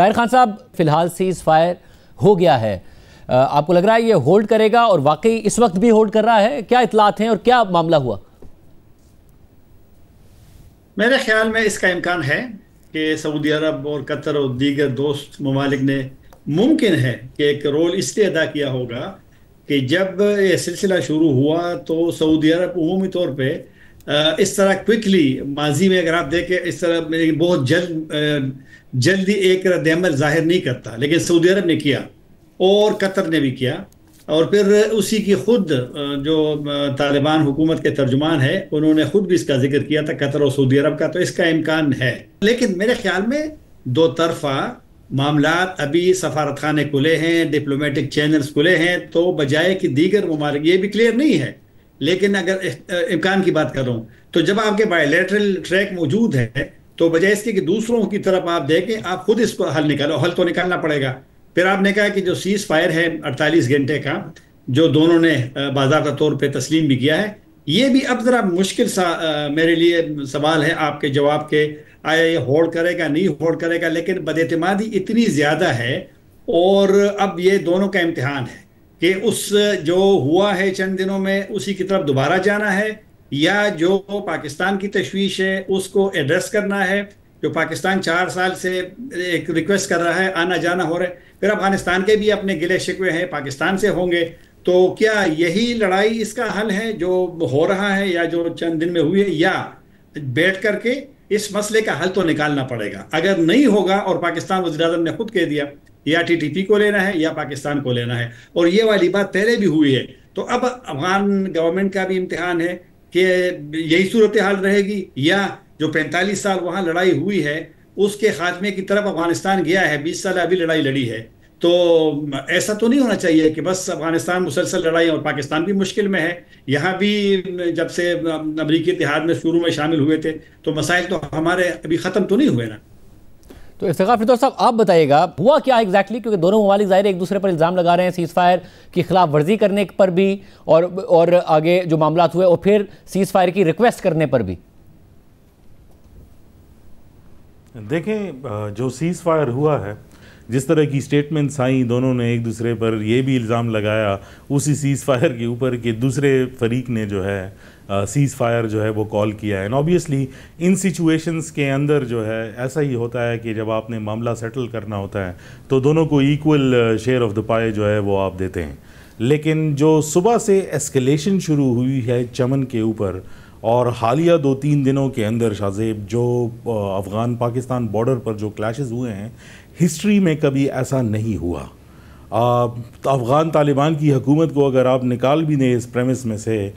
طاہر خان صاحب، فی الحال سیز فائر ہو گیا ہے، آپ کو لگ رہا ہے یہ ہولڈ کرے گا اور واقعی اس وقت بھی ہولڈ کر رہا ہے؟ کیا اطلاعات ہیں اور کیا معاملہ ہوا؟ میرے خیال میں اس کا امکان ہے کہ سعودی عرب اور قطر اور دیگر دوست ممالک نے ممکن ہے کہ ایک رول اس لیے ادا کیا ہوگا کہ جب یہ سلسلہ شروع ہوا تو سعودی عرب عمومی طور پہ اس طرح کوئکلی ماضی میں اگر آپ دیکھیں اس طرح بہت جلدی ایک رد عمل ظاہر نہیں کرتا، لیکن سعودی عرب نے کیا اور قطر نے بھی کیا، اور پھر اسی کی خود جو طالبان حکومت کے ترجمان ہے انہوں نے خود بھی اس کا ذکر کیا تھا، قطر اور سعودی عرب کا، تو اس کا امکان ہے۔ لیکن میرے خیال میں دو طرفہ معاملات ابھی سفارت خانے کھلے ہیں، ڈپلومیٹک چینلز کھلے ہیں، تو بجائے کہ دیگر ممالک، یہ بھی کلیئر نہیں ہے لیکن اگر امکان کی بات کر رہا ہوں، تو جب آپ کے بائی لیٹرل ٹریک موجود ہے تو بجائے اس کے کہ دوسروں کی طرف آپ دیکھیں، آپ خود اس کو حل نکالو، حل تو نکالنا پڑے گا۔ پھر آپ نے کہا کہ جو سیز فائر ہے 48 گھنٹے کا، جو دونوں نے باضابطہ طور پہ تسلیم بھی کیا ہے، یہ بھی اب ذرا مشکل سا میرے لیے سوال ہے آپ کے جواب کے، آیا یہ ہولڈ کرے گا نہیں ہولڈ کرے گا، لیکن بد-اعتمادی اتنی زیادہ ہے اور اب یہ دونوں کا امتحان ہے کہ اس جو ہوا ہے چند دنوں میں اسی کی طرف دوبارہ جانا ہے، یا جو پاکستان کی تشویش ہے اس کو ایڈریس کرنا ہے، جو پاکستان 4 سال سے ایک ریکویسٹ کر رہا ہے، آنا جانا ہو رہا ہے، پھر افغانستان کے بھی اپنے گلے شکوے ہیں پاکستان سے ہوں گے، تو کیا یہی لڑائی اس کا حل ہے جو ہو رہا ہے یا جو چند دن میں ہوئی ہے، یا بیٹھ کر کے اس مسئلے کا حل تو نکالنا پڑے گا؟ اگر نہیں ہوگا، اور پاکستان وزیر اعظم نے خود کہہ دیا یا ٹی ٹی پی کو لینا ہے یا پاکستان کو لینا ہے، اور یہ والی بات پہلے بھی ہوئی ہے، تو اب افغان گورنمنٹ کا بھی امتحان ہے کہ یہی صورتحال رہے گی، یا جو 45 سال وہاں لڑائی ہوئی ہے اس کے خاتمے کی طرف افغانستان گیا ہے، 20 سال ابھی لڑائی لڑی ہے۔ تو ایسا تو نہیں ہونا چاہیے کہ بس افغانستان مسلسل لڑائی اور پاکستان بھی مشکل میں ہے۔ یہاں بھی جب سے امریکی اتحاد میں شروع میں شامل ہوئے تھے تو مسائل تو ہمارے ابھی ختم تو نہیں ہوئے نا۔ تو افتخار فردوس صاحب، آپ بتائیے گا ہوا کیا ایگزیکٹلی، کیونکہ دونوں ممالک ظاہر ایک دوسرے پر الزام لگا رہے ہیں سیز فائر کی خلاف ورزی کرنے پر بھی، اور آگے جو معاملات ہوئے اور پھر سیز فائر کی ریکویسٹ کرنے پر بھی۔ دیکھیں، جو سیز فائر ہوا ہے، جس طرح کی سٹیٹمنٹس آئیں، دونوں نے ایک دوسرے پر یہ بھی الزام لگایا اسی سیز فائر کے اوپر کہ دوسرے فریق نے جو ہے سیز فائر جو ہے وہ کال کیا ہے۔ اینڈ اوبیسلی ان سچویشنز کے اندر جو ہے ایسا ہی ہوتا ہے کہ جب آپ نے معاملہ سیٹل کرنا ہوتا ہے تو دونوں کو ایکول شیئر آف دا پائے جو ہے وہ آپ دیتے ہیں۔ لیکن جو صبح سے ایسکیلیشن شروع ہوئی ہے چمن کے اوپر، اور حالیہ 2-3 دنوں کے اندر شاہ زیب جو افغان پاکستان بارڈر پر جو کلیشز ہوئے ہیں، ہسٹری میں کبھی ایسا نہیں ہوا۔ افغان طالبان کی حکومت کو اگر آپ نکال بھی دیں اس پریمس میں سے،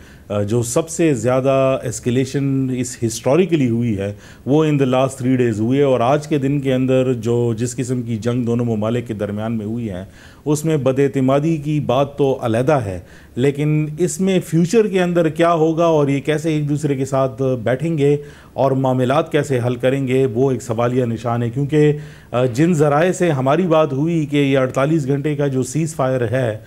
جو سب سے زیادہ ایسکیلیشن اس ہسٹوریکلی ہوئی ہے وہ ان دا لاسٹ 3 days ہوئے، اور آج کے دن کے اندر جو جس قسم کی جنگ دونوں ممالک کے درمیان میں ہوئی ہے اس میں بد اعتمادی کی بات تو علیحدہ ہے، لیکن اس میں فیوچر کے اندر کیا ہوگا اور یہ کیسے ایک دوسرے کے ساتھ بیٹھیں گے اور معاملات کیسے حل کریں گے، وہ ایک سوالیہ نشان ہے۔ کیونکہ جن ذرائع سے ہماری بات ہوئی کہ یہ 48 گھنٹے کا جو سیز فائر ہے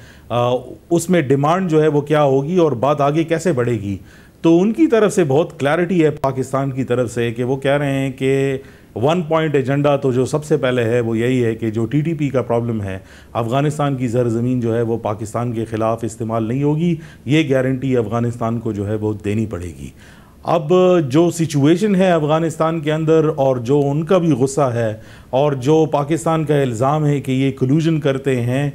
اس میں ڈیمانڈ جو ہے وہ کیا ہوگی اور بات آگے کیسے بڑھے گی، تو ان کی طرف سے بہت کلیئرٹی ہے پاکستان کی طرف سے کہ وہ کہہ رہے ہیں کہ 1 پوائنٹ ایجنڈا تو جو سب سے پہلے ہے وہ یہی ہے کہ جو ٹی ٹی پی کا پرابلم ہے، افغانستان کی زرزمین جو ہے وہ پاکستان کے خلاف استعمال نہیں ہوگی، یہ گارنٹی افغانستان کو جو ہے وہ دینی پڑے گی۔ اب جو سچویشن ہے افغانستان کے اندر اور جو ان کا بھی غصہ ہے اور جو پاکستان کا الزام ہے کہ یہ کلوژن کرتے ہیں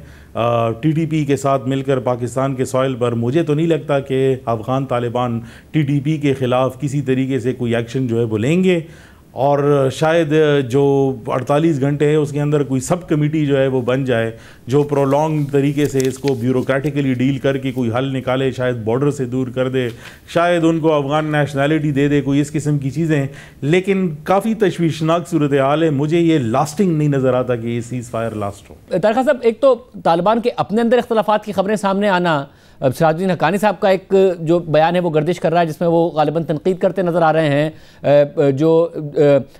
ٹی ٹی پی کے ساتھ مل کر پاکستان کے سوائل پر، مجھے تو نہیں لگتا کہ Afghan Taliban T T P کے خلاف کسی طریقے سے کوئی ایکشن جو ہے وہ لیں گے، اور شاید جو 48 گھنٹے ہے اس کے اندر کوئی سب کمیٹی جو ہے وہ بن جائے جو پرولونگ طریقے سے اس کو بیوروکریٹیکلی ڈیل کر کے کوئی حل نکالے، شاید بارڈر سے دور کر دے، شاید ان کو افغان نیشنلٹی دے دے، کوئی اس قسم کی چیزیں، لیکن کافی تشویشناک صورتحال ہے۔ مجھے یہ لاسٹنگ نہیں نظر آتا کہ یہ سیز فائر لاسٹ ہو۔ طاہر خان صاحب، ایک تو طالبان کے اپنے اندر اختلافات کی خبریں سامنے آنا، سراج الدین حقانی صاحب کا ایک جو بیان ہے وہ گردش کر رہا ہے جس میں وہ غالباً تنقید کرتے نظر آ رہے ہیں جو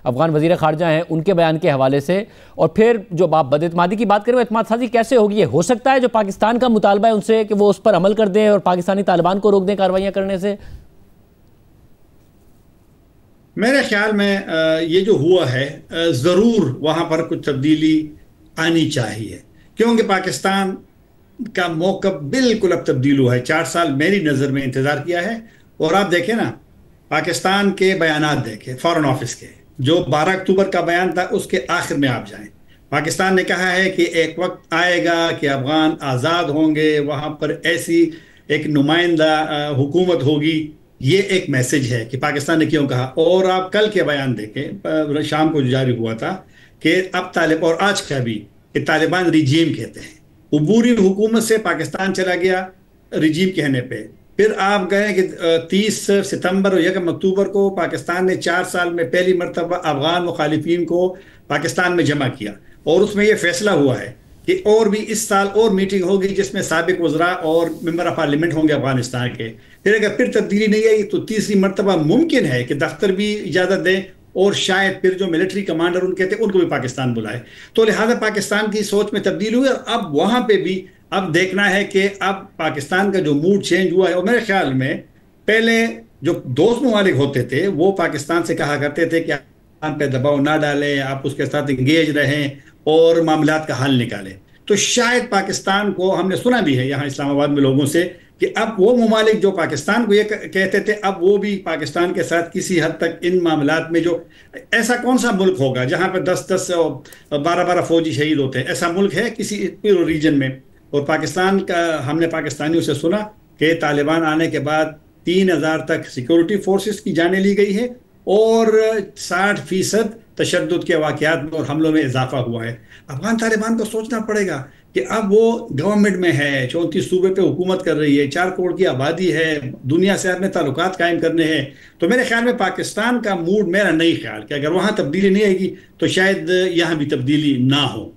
افغان وزیر خارجہ ہیں ان کے بیان کے حوالے سے، اور پھر جو آپ بد اعتمادی کی بات کریں وہ اعتماد سازی کیسے ہوگی؟ یہ ہو سکتا ہے جو پاکستان کا مطالبہ ہے ان سے کہ وہ اس پر عمل کر دیں اور پاکستانی طالبان کو روک دیں کارروائیاں کرنے سے؟ میرے خیال میں یہ جو ہوا ہے ضرور وہاں پر کچھ تبدیلی آنی چاہیے، کیونکہ پاکستان کا موقف بالکل اب تبدیل ہوا ہے۔ 4 سال میری نظر میں انتظار کیا ہے، اور آپ دیکھیں نا پاکستان کے بیانات دیکھیں فارن آفس کے، جو 12 اکتوبر کا بیان تھا اس کے آخر میں آپ جائیں، پاکستان نے کہا ہے کہ ایک وقت آئے گا کہ افغان آزاد ہوں گے، وہاں پر ایسی ایک نمائندہ حکومت ہوگی۔ یہ ایک میسج ہے کہ پاکستان نے کیوں کہا۔ اور آپ کل کے بیان دیکھیں شام کو جاری ہوا تھا کہ اب طالب، اور آج کا بھی، کہ طالبان ریجیم کہتے ہیں، عبوری حکومت سے پاکستان چلا گیا ریجیم کہنے پہ۔ پھر آپ گئے کہ 30 ستمبر اور 1 اکتوبر کو پاکستان نے 4 سال میں پہلی مرتبہ افغان مخالفین کو پاکستان میں جمع کیا، اور اس میں یہ فیصلہ ہوا ہے کہ اور بھی اس سال اور میٹنگ ہوگی جس میں سابق وزراء اور ممبر آف پارلیمنٹ ہوں گے افغانستان کے۔ پھر اگر پھر تبدیلی نہیں آئی تو تیسری مرتبہ ممکن ہے کہ دفتر بھی اجازت دیں، اور شاید پھر جو ملٹری کمانڈر ان کہتے ہیں ان کو بھی پاکستان بلائے۔ تو لہٰذا پاکستان کی سوچ میں تبدیلی ہوئی، اور اب وہاں پہ بھی اب دیکھنا ہے کہ اب پاکستان کا جو موڈ چینج ہوا ہے۔ اور میرے خیال میں پہلے جو دوست ممالک ہوتے تھے وہ پاکستان سے کہا کرتے تھے کہ پاکستان پہ دباؤ نہ ڈالیں، آپ اس کے ساتھ انگیج رہیں اور معاملات کا حل نکالیں۔ تو شاید پاکستان کو، ہم نے سنا بھی ہے یہاں اسلام آباد میں لوگوں سے، کہ اب وہ ممالک جو پاکستان کو یہ کہتے تھے اب وہ بھی پاکستان کے ساتھ کسی حد تک ان معاملات میں، جو ایسا کون سا ملک ہوگا جہاں پہ 10 اور 12 فوجی شہید ہوتے ہیں؟ ایسا ملک ہے کسی ریجن میں؟ اور پاکستان کا، ہم نے پاکستانیوں سے سنا کہ طالبان آنے کے بعد 3000 تک سیکورٹی فورسز کی جانیں لی گئی ہے، اور 60% تشدد کے واقعات میں اور حملوں میں اضافہ ہوا ہے۔ افغان طالبان کو سوچنا پڑے گا کہ اب وہ گورنمنٹ میں ہے، 34 صوبے پہ حکومت کر رہی ہے، 4 کروڑ کی آبادی ہے، دنیا سے اپنے تعلقات قائم کرنے ہیں۔ تو میرے خیال میں پاکستان کا موڈ، میرا نہیں خیال کہ اگر وہاں تبدیلی نہیں آئے گی تو شاید یہاں بھی تبدیلی نہ ہو۔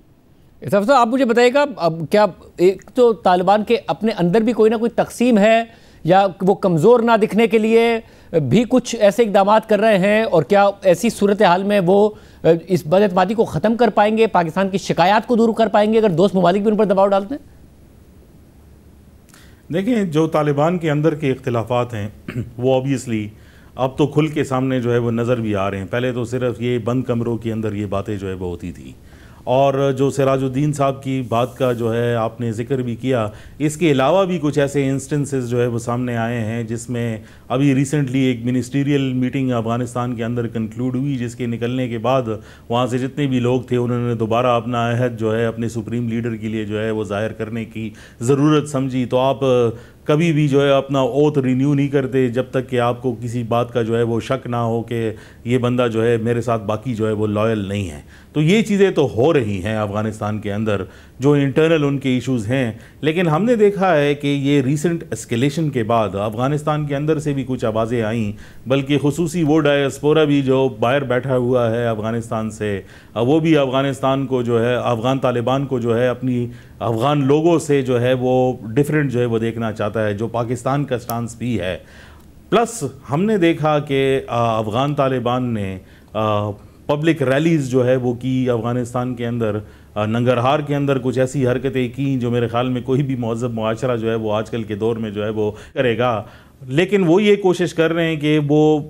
صاحب آپ مجھے بتائیے گا، اب کیا ایک تو طالبان کے اپنے اندر بھی کوئی نہ کوئی تقسیم ہے، یا وہ کمزور نہ دکھنے کے لیے بھی کچھ ایسے اقدامات کر رہے ہیں، اور کیا ایسی صورتحال میں وہ اس بد اعتمادی کو ختم کر پائیں گے، پاکستان کی شکایات کو دور کر پائیں گے اگر دوست ممالک بھی ان پر دباؤ ڈالتے ہیں؟ دیکھیں، جو طالبان کے اندر کے اختلافات ہیں وہ اوبیسلی اب تو کھل کے سامنے جو ہے وہ نظر بھی آ رہے ہیں۔ پہلے تو صرف یہ بند کمروں کے اندر یہ باتیں جو ہے وہ ہوتی تھی، اور جو سراج الدین صاحب کی بات کا جو ہے آپ نے ذکر بھی کیا، اس کے علاوہ بھی کچھ ایسے انسٹنسز جو ہے وہ سامنے آئے ہیں، جس میں ابھی ریسنٹلی ایک منسٹریل میٹنگ افغانستان کے اندر کنکلوڈ ہوئی، جس کے نکلنے کے بعد وہاں سے جتنے بھی لوگ تھے انہوں نے دوبارہ اپنا عہد جو ہے اپنے سپریم لیڈر کے لیے جو ہے وہ ظاہر کرنے کی ضرورت سمجھی۔ تو آپ کبھی بھی جو ہے اپنا اوتھ رینیو نہیں کرتے جب تک کہ آپ کو کسی بات کا جو ہے وہ شک نہ ہو کہ یہ بندہ جو ہے میرے ساتھ باقی جو ہے وہ لائل نہیں ہے۔ تو یہ چیزیں تو ہو رہی ہیں افغانستان کے اندر، جو انٹرنل ان کے ایشوز ہیں، لیکن ہم نے دیکھا ہے کہ یہ ریسنٹ اسکیلیشن کے بعد افغانستان کے اندر سے بھی کچھ آوازیں آئیں، بلکہ خصوصی وہ ڈائسپورا بھی جو باہر بیٹھا ہوا ہے افغانستان سے، وہ بھی افغانستان کو جو ہے، افغان طالبان کو جو ہے اپنی افغان لوگوں سے جو ہے وہ ڈیفرنٹ جو ہے وہ دیکھنا چاہتا ہے، جو پاکستان کا سٹانس بھی ہے۔ پلس ہم نے دیکھا کہ افغان طالبان نے پبلک ریلیز جو ہے وہ کی افغانستان کے اندر، ننگرہار کے اندر کچھ ایسی حرکتیں کیں جو میرے خیال میں کوئی بھی مہذب معاشرہ جو ہے وہ آج کل کے دور میں جو ہے وہ کرے گا۔ لیکن وہ یہ کوشش کر رہے ہیں کہ وہ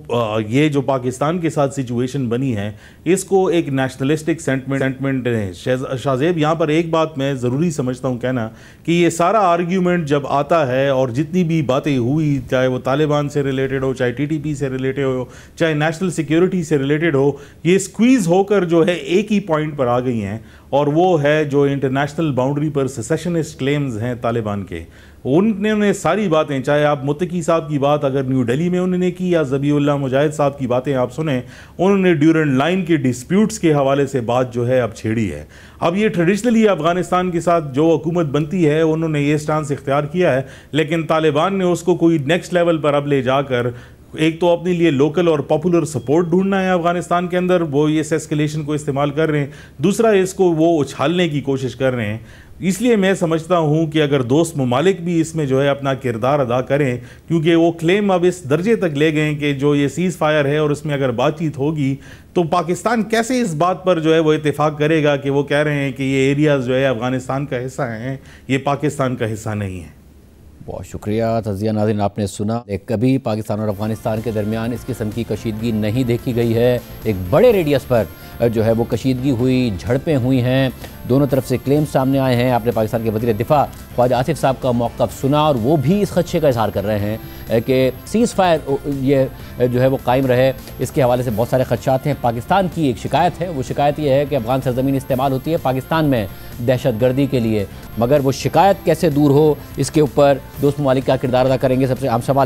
یہ جو پاکستان کے ساتھ سچویشن بنی ہے اس کو ایک نیشنلسٹک سینٹمنٹ ہے۔ شاہزیب، یہاں پر ایک بات میں ضروری سمجھتا ہوں کہنا کہ یہ سارا آرگیومنٹ جب آتا ہے اور جتنی بھی باتیں ہوئی، چاہے وہ طالبان سے ریلیٹڈ ہو، چاہے TTP سے ریلیٹڈ ہو، چاہے نیشنل سیکیورٹی سے ریلیٹڈ ہو، یہ سکویز ہو کر جو ہے ایک ہی پوائنٹ پر آ گئی ہیں، اور وہ ہے جو انٹرنیشنل باؤنڈری پر سیسیشنسٹ کلیمز ہیں طالبان کے۔ انہوں نے ساری باتیں، چاہے آپ متقی صاحب کی بات اگر نیو ڈیلی میں انہوں نے کی، یا ذبیح اللہ مجاہد صاحب کی باتیں آپ سنیں، انہوں نے ڈیورنٹ لائن کے ڈسپیوٹس کے حوالے سے بات جو ہے اب چھیڑی ہے۔ اب یہ ٹریڈیشنلی افغانستان کے ساتھ جو حکومت بنتی ہے انہوں نے یہ سٹانس اختیار کیا ہے، لیکن طالبان نے اس کو کوئی نیکسٹ لیول پر اب لے جا کر ایک تو اپنے لیے لوکل اور پاپولر سپورٹ ڈھونڈنا ہے افغانستان کے اندر، وہ اس ایسکیلیشن کو استعمال کر رہے ہیں، دوسرا اس کو وہ اچھالنے کی کوشش کر رہے ہیں۔ اس لیے میں سمجھتا ہوں کہ اگر دوست ممالک بھی اس میں جو ہے اپنا کردار ادا کریں، کیونکہ وہ کلیم اب اس درجے تک لے گئے کہ جو یہ سیز فائر ہے اور اس میں اگر بات چیت ہوگی تو پاکستان کیسے اس بات پر جو ہے وہ اتفاق کرے گا کہ وہ کہہ رہے ہیں کہ یہ ایریاز جو ہے افغانستان کا حصہ ہیں، یہ پاکستان کا حصہ نہیں ہے۔ بہت شکریہ تجزیہ ناظرین، آپ نے سنا کبھی پاکستان اور افغانستان کے درمیان اس قسم کی کشیدگی نہیں دیکھی گئی ہے. ایک بڑے ریڈیس پر جو ہے وہ کشیدگی ہوئی، جھڑپیں ہوئی ہیں، دونوں طرف سے کلیم سامنے آئے ہیں. آپ نے پاکستان کے وزیر دفاع خواجہ آصف صاحب کا موقف سنا اور وہ بھی اس خدشے کا اظہار کر رہے ہیں کہ سیز فائر یہ جو ہے وہ قائم رہے. اس کے حوالے سے بہت سارے خدشات ہیں. پاکستان کی ایک شکایت ہے، وہ شکایت یہ ہے کہ افغان سرزمین استعمال ہوتی ہے پاکستان میں دہشت گردی کے لیے، مگر وہ شکایت کیسے دور ہو اس کے اوپر دوست ممالک کا کردار ادا کریں گے. سب سے اہم سوال ہے